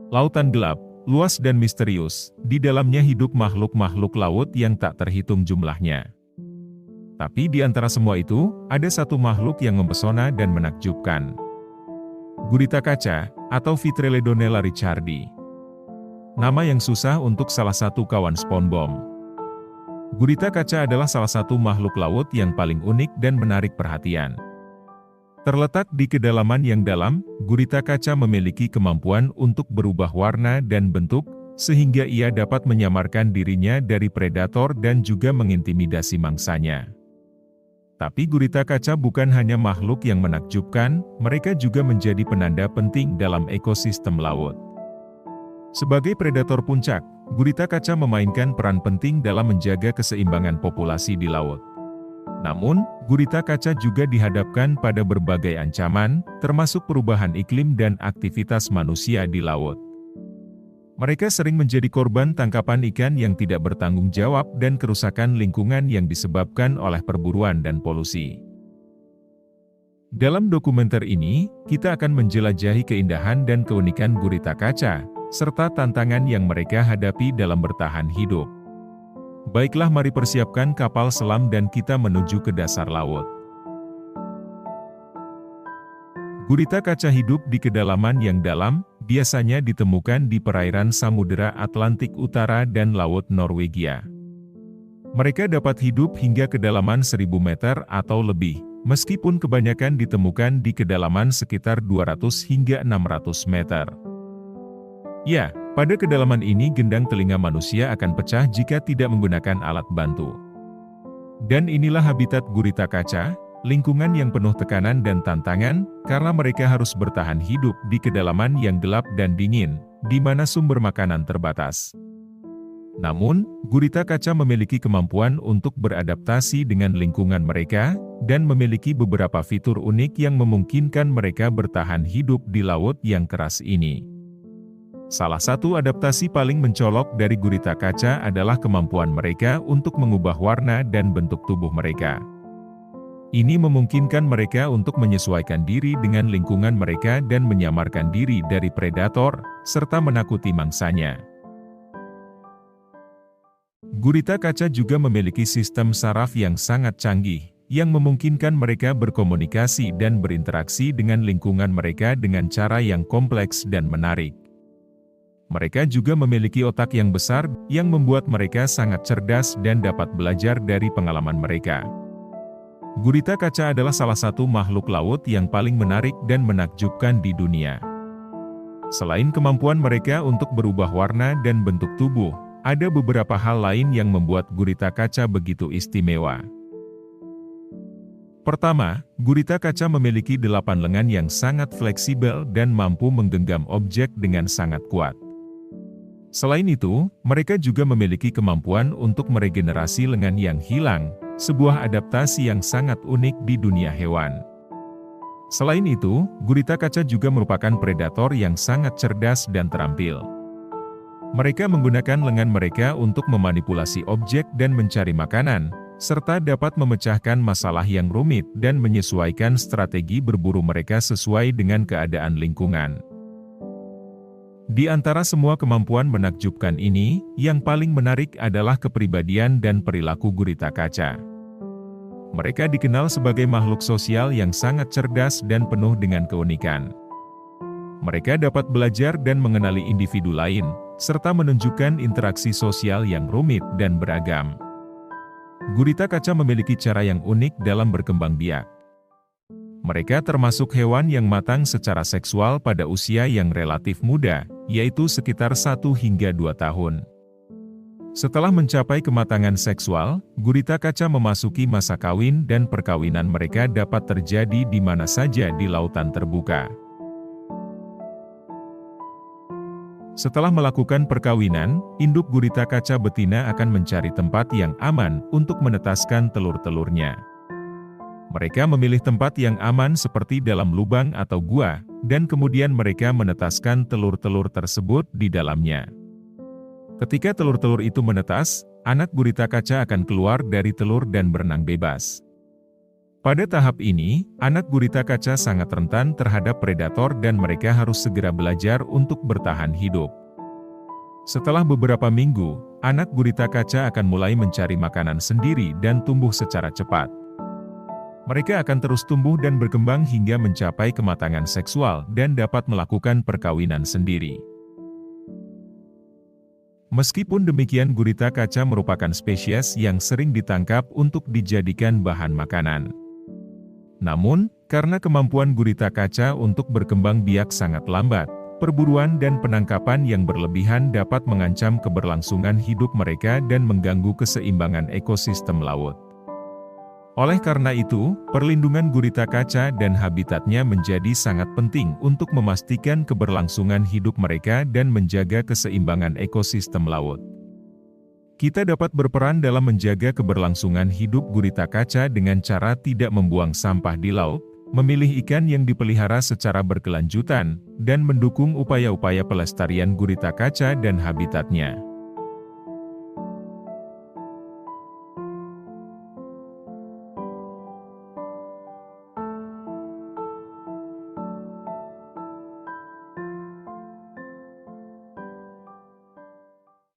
Lautan gelap, luas dan misterius, di dalamnya hidup makhluk-makhluk laut yang tak terhitung jumlahnya. Tapi di antara semua itu, ada satu makhluk yang mempesona dan menakjubkan. Gurita kaca, atau Vitreledonella richardi. Nama yang susah untuk salah satu kawan SpongeBob. Gurita kaca adalah salah satu makhluk laut yang paling unik dan menarik perhatian. Terletak di kedalaman yang dalam, gurita kaca memiliki kemampuan untuk berubah warna dan bentuk, sehingga ia dapat menyamarkan dirinya dari predator dan juga mengintimidasi mangsanya. Tapi gurita kaca bukan hanya makhluk yang menakjubkan, mereka juga menjadi penanda penting dalam ekosistem laut. Sebagai predator puncak, gurita kaca memainkan peran penting dalam menjaga keseimbangan populasi di laut. Namun, gurita kaca juga dihadapkan pada berbagai ancaman, termasuk perubahan iklim dan aktivitas manusia di laut. Mereka sering menjadi korban tangkapan ikan yang tidak bertanggung jawab dan kerusakan lingkungan yang disebabkan oleh perburuan dan polusi. Dalam dokumenter ini, kita akan menjelajahi keindahan dan keunikan gurita kaca, serta tantangan yang mereka hadapi dalam bertahan hidup. Baiklah, mari persiapkan kapal selam dan kita menuju ke dasar laut. Gurita kaca hidup di kedalaman yang dalam, biasanya ditemukan di perairan Samudera Atlantik Utara dan Laut Norwegia. Mereka dapat hidup hingga kedalaman 1000 meter atau lebih, meskipun kebanyakan ditemukan di kedalaman sekitar 200 hingga 600 meter. Ya, pada kedalaman ini gendang telinga manusia akan pecah jika tidak menggunakan alat bantu. Dan inilah habitat gurita kaca, lingkungan yang penuh tekanan dan tantangan, karena mereka harus bertahan hidup di kedalaman yang gelap dan dingin, di mana sumber makanan terbatas. Namun, gurita kaca memiliki kemampuan untuk beradaptasi dengan lingkungan mereka, dan memiliki beberapa fitur unik yang memungkinkan mereka bertahan hidup di laut yang keras ini. Salah satu adaptasi paling mencolok dari gurita kaca adalah kemampuan mereka untuk mengubah warna dan bentuk tubuh mereka. Ini memungkinkan mereka untuk menyesuaikan diri dengan lingkungan mereka dan menyamarkan diri dari predator, serta menakuti mangsanya. Gurita kaca juga memiliki sistem saraf yang sangat canggih, yang memungkinkan mereka berkomunikasi dan berinteraksi dengan lingkungan mereka dengan cara yang kompleks dan menarik. Mereka juga memiliki otak yang besar, yang membuat mereka sangat cerdas dan dapat belajar dari pengalaman mereka. Gurita kaca adalah salah satu makhluk laut yang paling menarik dan menakjubkan di dunia. Selain kemampuan mereka untuk berubah warna dan bentuk tubuh, ada beberapa hal lain yang membuat gurita kaca begitu istimewa. Pertama, gurita kaca memiliki 8 lengan yang sangat fleksibel dan mampu menggenggam objek dengan sangat kuat. Selain itu, mereka juga memiliki kemampuan untuk meregenerasi lengan yang hilang, sebuah adaptasi yang sangat unik di dunia hewan. Selain itu, gurita kaca juga merupakan predator yang sangat cerdas dan terampil. Mereka menggunakan lengan mereka untuk memanipulasi objek dan mencari makanan, serta dapat memecahkan masalah yang rumit dan menyesuaikan strategi berburu mereka sesuai dengan keadaan lingkungan. Di antara semua kemampuan menakjubkan ini, yang paling menarik adalah kepribadian dan perilaku gurita kaca. Mereka dikenal sebagai makhluk sosial yang sangat cerdas dan penuh dengan keunikan. Mereka dapat belajar dan mengenali individu lain, serta menunjukkan interaksi sosial yang rumit dan beragam. Gurita kaca memiliki cara yang unik dalam berkembang biak. Mereka termasuk hewan yang matang secara seksual pada usia yang relatif muda, yaitu sekitar 1 hingga 2 tahun. Setelah mencapai kematangan seksual, gurita kaca memasuki masa kawin dan perkawinan mereka dapat terjadi di mana saja di lautan terbuka. Setelah melakukan perkawinan, induk gurita kaca betina akan mencari tempat yang aman untuk menetaskan telur-telurnya. Mereka memilih tempat yang aman seperti dalam lubang atau gua, dan kemudian mereka menetaskan telur-telur tersebut di dalamnya. Ketika telur-telur itu menetas, anak gurita kaca akan keluar dari telur dan berenang bebas. Pada tahap ini, anak gurita kaca sangat rentan terhadap predator dan mereka harus segera belajar untuk bertahan hidup. Setelah beberapa minggu, anak gurita kaca akan mulai mencari makanan sendiri dan tumbuh secara cepat. Mereka akan terus tumbuh dan berkembang hingga mencapai kematangan seksual dan dapat melakukan perkawinan sendiri. Meskipun demikian, gurita kaca merupakan spesies yang sering ditangkap untuk dijadikan bahan makanan. Namun, karena kemampuan gurita kaca untuk berkembang biak sangat lambat, perburuan dan penangkapan yang berlebihan dapat mengancam keberlangsungan hidup mereka dan mengganggu keseimbangan ekosistem laut. Oleh karena itu, perlindungan gurita kaca dan habitatnya menjadi sangat penting untuk memastikan keberlangsungan hidup mereka dan menjaga keseimbangan ekosistem laut. Kita dapat berperan dalam menjaga keberlangsungan hidup gurita kaca dengan cara tidak membuang sampah di laut, memilih ikan yang dipelihara secara berkelanjutan, dan mendukung upaya-upaya pelestarian gurita kaca dan habitatnya.